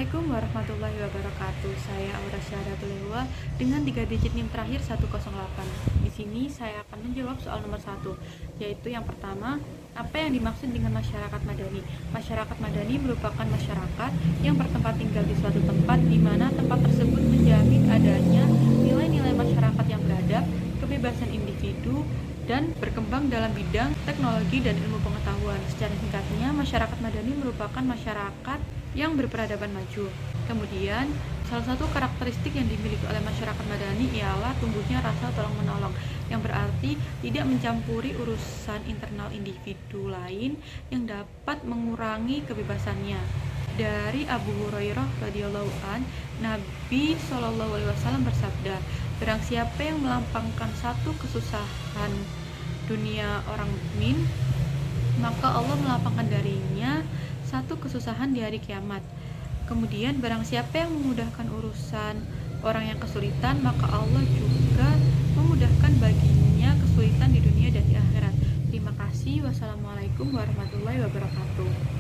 Assalamualaikum warahmatullahi wabarakatuh. Saya Aura Syahadatul dengan 3 digit NIM terakhir 108. Di sini saya akan menjawab soal nomor 1, yaitu yang pertama, apa yang dimaksud dengan masyarakat madani? Masyarakat madani merupakan masyarakat yang bertempat tinggal di suatu tempat di mana tempat tersebut menjamin adanya nilai-nilai masyarakat yang beradab, kebebasan individu, dan berkembang dalam bidang teknologi dan ilmu pengetahuan. Secara singkatnya, masyarakat madani merupakan masyarakat yang berperadaban maju. Kemudian, salah satu karakteristik yang dimiliki oleh masyarakat madani ialah tumbuhnya rasa tolong-menolong, yang berarti tidak mencampuri urusan internal individu lain yang dapat mengurangi kebebasannya. Dari Abu Hurairah radhiyallahu an, Nabi Shallallahu alaihi wasallam bersabda, "Barang siapa yang melampangkan satu kesusahan dunia orang mukmin, maka Allah melapangkan darinya satu kesusahan di hari kiamat. Kemudian barang siapa yang memudahkan urusan orang yang kesulitan, maka Allah juga memudahkan baginya kesulitan di dunia dan di akhirat." Terima kasih. Wassalamualaikum warahmatullahi wabarakatuh.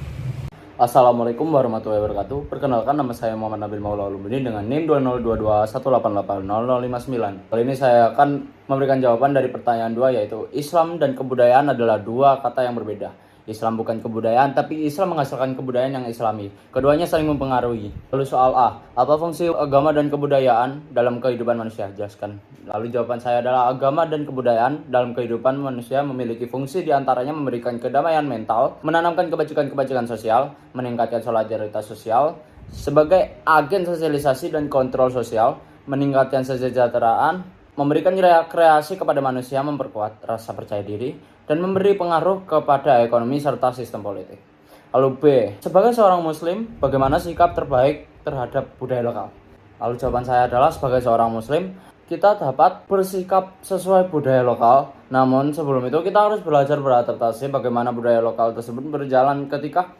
Assalamualaikum warahmatullahi wabarakatuh. Perkenalkan, nama saya Muhammad Nabil Maula Ulumuddin dengan NIM 202218880059. Kali ini saya akan memberikan jawaban dari pertanyaan 2, yaitu Islam dan kebudayaan adalah dua kata yang berbeda. Islam bukan kebudayaan, tapi Islam menghasilkan kebudayaan yang islami. Keduanya saling mempengaruhi. Lalu soal A, apa fungsi agama dan kebudayaan dalam kehidupan manusia? Jelaskan. Lalu jawaban saya adalah agama dan kebudayaan dalam kehidupan manusia memiliki fungsi diantaranya memberikan kedamaian mental, menanamkan kebajikan-kebajikan sosial, meningkatkan solidaritas sosial, sebagai agen sosialisasi dan kontrol sosial, meningkatkan kesejahteraan, memberikan kreasi kepada manusia, memperkuat rasa percaya diri, dan memberi pengaruh kepada ekonomi serta sistem politik. Lalu B, sebagai seorang muslim, bagaimana sikap terbaik terhadap budaya lokal? Lalu jawaban saya adalah sebagai seorang muslim, kita dapat bersikap sesuai budaya lokal. Namun sebelum itu kita harus belajar beradaptasi bagaimana budaya lokal tersebut berjalan ketika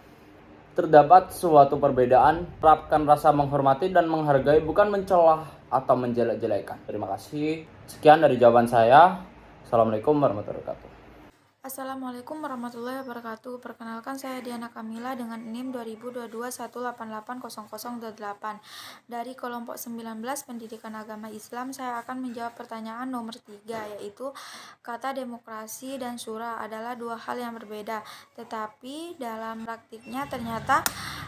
terdapat suatu perbedaan. Terapkan rasa menghormati dan menghargai, bukan mencelah atau menjelek-jelekan. Terima kasih. Sekian dari jawaban saya. Assalamualaikum warahmatullahi wabarakatuh. Assalamualaikum warahmatullahi wabarakatuh. Perkenalkan, saya Diana Kamila dengan NIM 202218880008 dari kelompok 19 Pendidikan Agama Islam. Saya akan menjawab pertanyaan nomor 3, yaitu kata demokrasi dan syura adalah dua hal yang berbeda, tetapi dalam praktiknya ternyata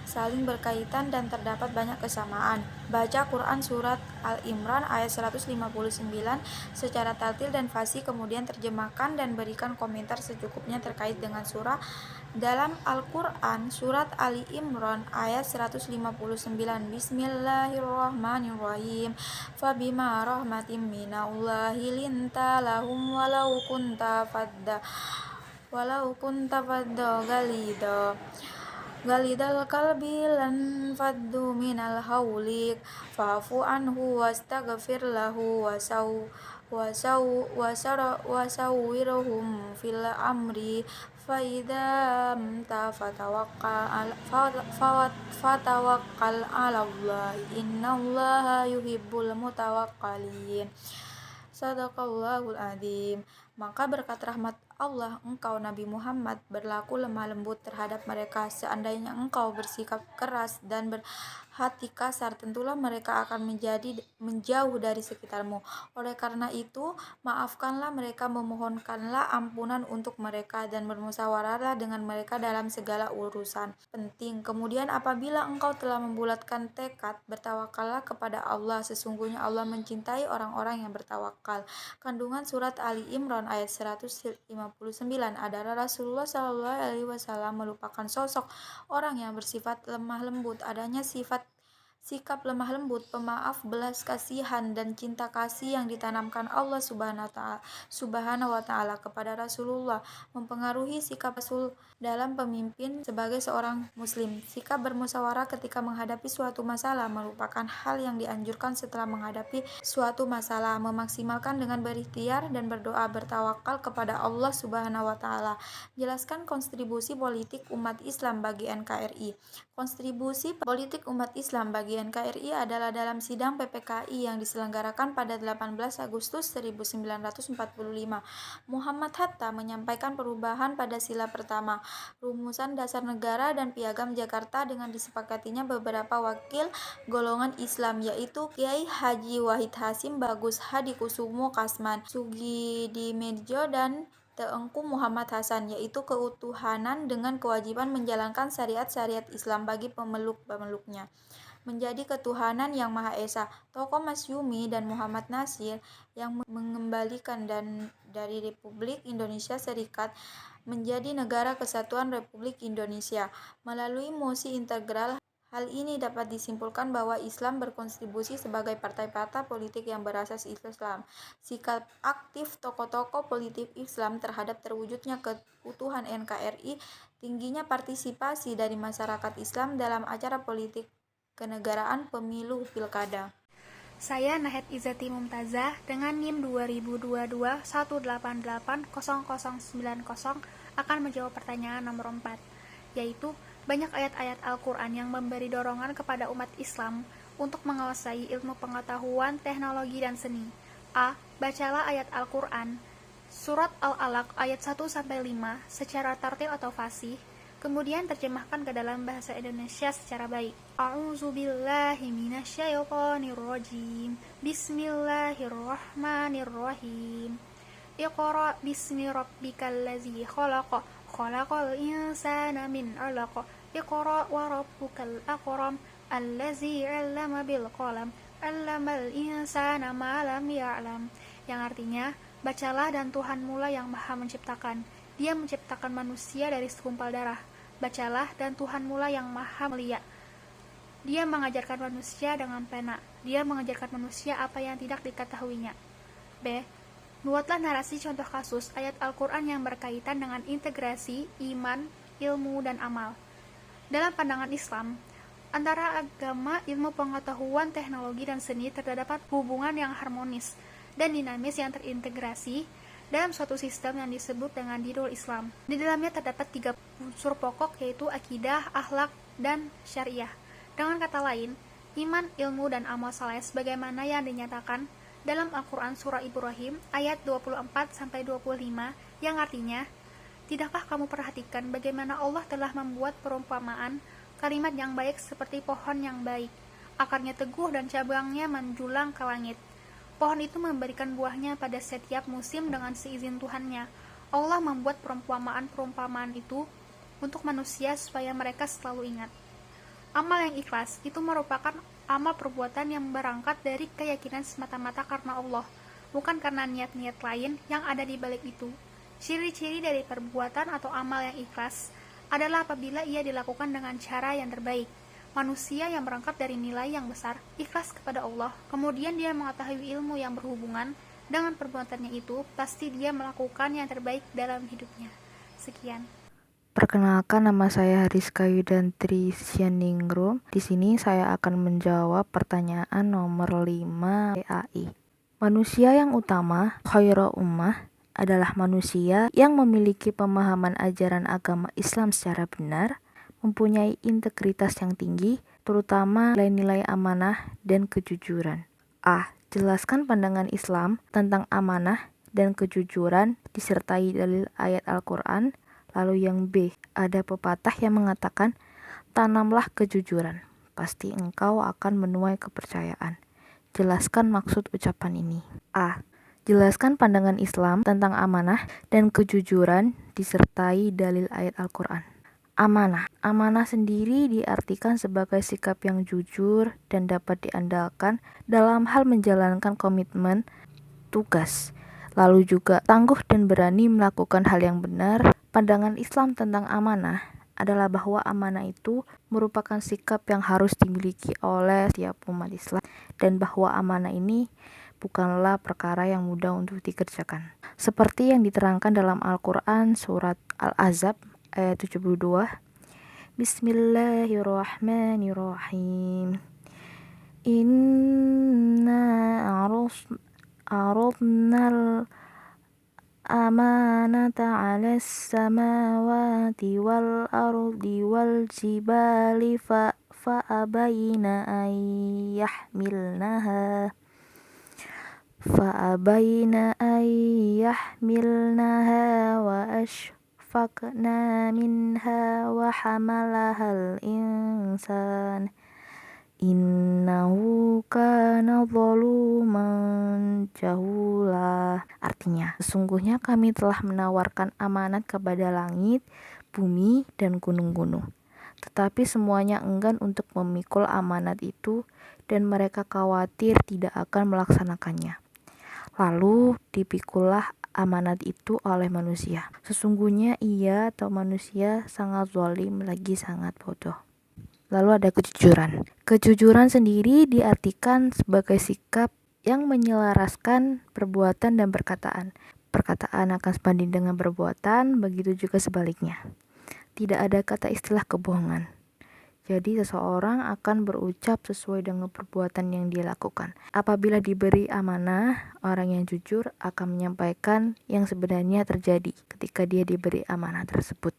saling berkaitan dan terdapat banyak kesamaan. Baca Quran Surat Al-Imran ayat 159 secara tartil dan fasih, kemudian terjemahkan dan berikan komentar secukupnya terkait dengan surah. Dalam Al-Quran, Surat Ali Imran ayat 159, Bismillahirrahmanirrahim, Fabima rahmatim minallahi linta lahum walau kunta fadda galidal kalbi lan faddu minal haulik fa'fu anhu wastaghfir lahu wasawwiruhum fil amri faidam fatawakkal 'alallah innallaha yuhibbul mutawakkalin. Sadaqallahul adzim. Maka berkat rahmat Allah, engkau Nabi Muhammad berlaku lemah lembut terhadap mereka. Seandainya engkau bersikap keras dan berhati kasar, tentulah mereka akan menjauh dari sekitarmu. Oleh karena itu, maafkanlah mereka, memohonkanlah ampunan untuk mereka, dan bermusyawarahlah dengan mereka dalam segala urusan penting. Kemudian apabila engkau telah membulatkan tekad, bertawakallah kepada Allah. Sesungguhnya Allah mencintai orang-orang yang bertawakal. Kandungan Surat Ali Imran ayat 159 adalah Rasulullah Shallallahu alaihi wasallam merupakan sosok orang yang bersifat lemah lembut. Adanya sikap lemah lembut, pemaaf, belas kasihan, dan cinta kasih yang ditanamkan Allah Subhanahu wa Ta'ala kepada Rasulullah mempengaruhi sikap Rasul dalam pemimpin sebagai seorang muslim. Sikap bermusyawarah ketika menghadapi suatu masalah merupakan hal yang dianjurkan setelah menghadapi suatu masalah. Memaksimalkan dengan berikhtiar dan berdoa, bertawakal kepada Allah Subhanahu wa Ta'ala. Jelaskan kontribusi politik umat Islam bagi NKRI. Kontribusi politik umat Islam bagi bagi NKRI adalah dalam sidang PPKI yang diselenggarakan pada 18 Agustus 1945. Muhammad Hatta menyampaikan perubahan pada sila pertama, rumusan dasar negara dan piagam Jakarta dengan disepakatinya beberapa wakil golongan Islam, yaitu Kiai Haji Wahid Hasim Bagus Hadikusumo Kasman, Sugidimedjo dan Teengku Muhammad Hasan, yaitu keutuhanan dengan kewajiban menjalankan syariat-syariat Islam bagi pemeluk-pemeluknya, menjadi ketuhanan yang Maha Esa. Tokoh Masyumi dan Muhammad Nasir yang mengembalikan dan dari Republik Indonesia Serikat menjadi Negara Kesatuan Republik Indonesia melalui mosi integral. Hal ini dapat disimpulkan bahwa Islam berkontribusi sebagai partai-partai politik yang berasas Islam. Sikap aktif tokoh-tokoh politik Islam terhadap terwujudnya keutuhan NKRI, tingginya partisipasi dari masyarakat Islam dalam acara politik kenegaraan pemilu pilkada. Saya Nahed Izzati Mumtazah dengan NIM 2022-188-0090 akan menjawab pertanyaan nomor 4, yaitu banyak ayat-ayat Al-Quran yang memberi dorongan kepada umat Islam untuk menguasai ilmu pengetahuan, teknologi, dan seni. A. Bacalah ayat Al-Quran Surat Al-Alaq ayat 1-5 secara tartil atau fasih, kemudian terjemahkan ke dalam bahasa Indonesia secara baik. A'udzubillahi minasyaitonirrajim. Bismillahirrahmanirrahim. Iqra bismi rabbikal ladzi khalaq. Khalaqal insana min 'alaq. Iqra wa rabbukal akram. Allazi 'allama bil qalam. 'Allamal insana ma lam ya'lam. Yang artinya, bacalah dan Tuhanmu lah yang Maha menciptakan. Dia menciptakan manusia dari segumpal darah. Bacalah dan Tuhanmu lah yang Maha melihat. Dia mengajarkan manusia dengan pena. Dia mengajarkan manusia apa yang tidak diketahuinya. B. Buatlah narasi contoh kasus ayat Al-Quran yang berkaitan dengan integrasi, iman, ilmu, dan amal. Dalam pandangan Islam, antara agama, ilmu pengetahuan, teknologi, dan seni terdapat hubungan yang harmonis dan dinamis yang terintegrasi dalam suatu sistem yang disebut dengan dinul Islam. Di dalamnya terdapat 3 unsur pokok, yaitu akidah, akhlak, dan syariah. Dengan kata lain, iman, ilmu, dan amal saleh sebagaimana yang dinyatakan dalam Al-Quran Surah Ibrahim ayat 24-25 yang artinya, tidakkah kamu perhatikan bagaimana Allah telah membuat perumpamaan kalimat yang baik seperti pohon yang baik, akarnya teguh dan cabangnya menjulang ke langit. Pohon itu memberikan buahnya pada setiap musim dengan seizin Tuhannya. Allah membuat perumpamaan-perumpamaan itu untuk manusia supaya mereka selalu ingat. Amal yang ikhlas itu merupakan amal perbuatan yang berangkat dari keyakinan semata-mata karena Allah, bukan karena niat-niat lain yang ada di balik itu. Ciri-ciri dari perbuatan atau amal yang ikhlas adalah apabila ia dilakukan dengan cara yang terbaik. Manusia yang berangkat dari nilai yang besar, ikhlas kepada Allah, kemudian dia mengetahui ilmu yang berhubungan dengan perbuatannya itu, pasti dia melakukan yang terbaik dalam hidupnya. Sekian. Perkenalkan, nama saya Rizka Yudantri Sianingrum. Di sini saya akan menjawab pertanyaan nomor 5 PAI. Manusia yang utama, khairu ummah, adalah manusia yang memiliki pemahaman ajaran agama Islam secara benar, mempunyai integritas yang tinggi, terutama nilai-nilai amanah dan kejujuran. A. Jelaskan pandangan Islam tentang amanah dan kejujuran disertai dalil ayat Al-Quran. Lalu yang B, ada pepatah yang mengatakan, tanamlah kejujuran, pasti engkau akan menuai kepercayaan. Jelaskan maksud ucapan ini. A. Jelaskan pandangan Islam tentang amanah dan kejujuran disertai dalil ayat Al-Quran. Amanah. Amanah sendiri diartikan sebagai sikap yang jujur dan dapat diandalkan dalam hal menjalankan komitmen tugas. Lalu juga tangguh dan berani melakukan hal yang benar. Pandangan Islam tentang amanah adalah bahwa amanah itu merupakan sikap yang harus dimiliki oleh setiap umat Islam, dan bahwa amanah ini bukanlah perkara yang mudah untuk dikerjakan. Seperti yang diterangkan dalam Al-Quran Surat Al-Ahzab ayat 72. Bismillahirrahmanirrahim. Inna aradnal amanata 'alas samawati wal ardi wal jibali فأبين أن يحملنها فأبين أن يحملنها وأشفقن منها وحملها الإنسان إنه كان ظلوما jahula. Artinya, sesungguhnya kami telah menawarkan amanat kepada langit, bumi, dan gunung-gunung. Tetapi semuanya enggan untuk memikul amanat itu dan mereka khawatir tidak akan melaksanakannya. Lalu dipikullah amanat itu oleh manusia. Sesungguhnya ia atau manusia sangat zalim lagi sangat bodoh. Lalu ada kejujuran. Kejujuran sendiri diartikan sebagai sikap yang menyelaraskan perbuatan dan perkataan. Perkataan akan sebanding dengan perbuatan, begitu juga sebaliknya. Tidak ada kata istilah kebohongan. Jadi seseorang akan berucap sesuai dengan perbuatan yang dia lakukan. Apabila diberi amanah, orang yang jujur akan menyampaikan yang sebenarnya terjadi ketika dia diberi amanah tersebut.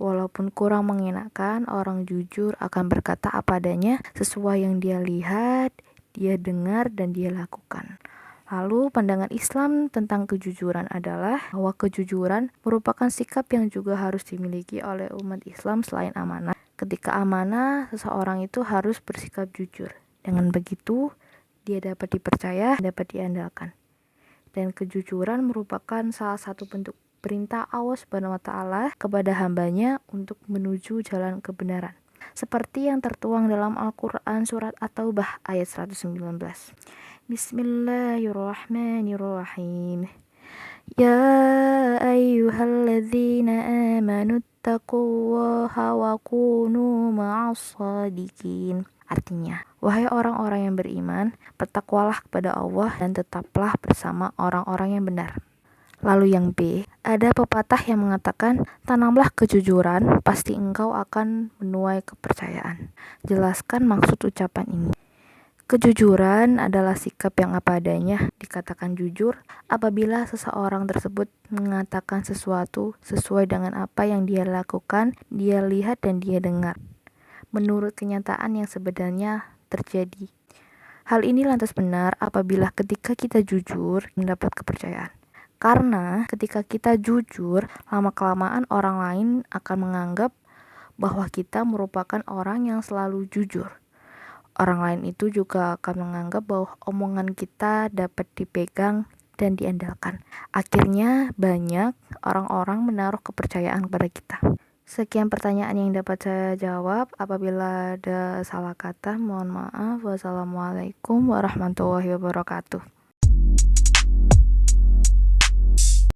Walaupun kurang mengenakan, orang jujur akan berkata apa adanya sesuai yang dia lihat, dia dengar, dan dia lakukan. Lalu pandangan Islam tentang kejujuran adalah bahwa kejujuran merupakan sikap yang juga harus dimiliki oleh umat Islam selain amanah. Ketika amanah, seseorang itu harus bersikap jujur. Dengan begitu, dia dapat dipercaya, dapat diandalkan. Dan kejujuran merupakan salah satu bentuk perintah Allah Subhanahu wa taala kepada hambanya untuk menuju jalan kebenaran. Seperti yang tertuang dalam Al-Qur'an surat At-Taubah ayat 119. Bismillahirrahmanirrahim. Ya ayyuhalladzina amanu taqullaha wa kunu ma'as shadiqin. Artinya, wahai orang-orang yang beriman, bertakwalah kepada Allah dan tetaplah bersama orang-orang yang benar. Lalu yang B, ada pepatah yang mengatakan, tanamlah kejujuran, pasti engkau akan menuai kepercayaan. Jelaskan maksud ucapan ini. Kejujuran adalah sikap yang apa adanya, dikatakan jujur apabila seseorang tersebut mengatakan sesuatu sesuai dengan apa yang dia lakukan, dia lihat dan dia dengar, menurut kenyataan yang sebenarnya terjadi. Hal ini lantas benar apabila ketika kita jujur mendapat kepercayaan. Karena ketika kita jujur, lama-kelamaan orang lain akan menganggap bahwa kita merupakan orang yang selalu jujur. Orang lain itu juga akan menganggap bahwa omongan kita dapat dipegang dan diandalkan. Akhirnya banyak orang-orang menaruh kepercayaan kepada kita. Sekian pertanyaan yang dapat saya jawab. Apabila ada salah kata, mohon maaf. Wassalamualaikum warahmatullahi wabarakatuh.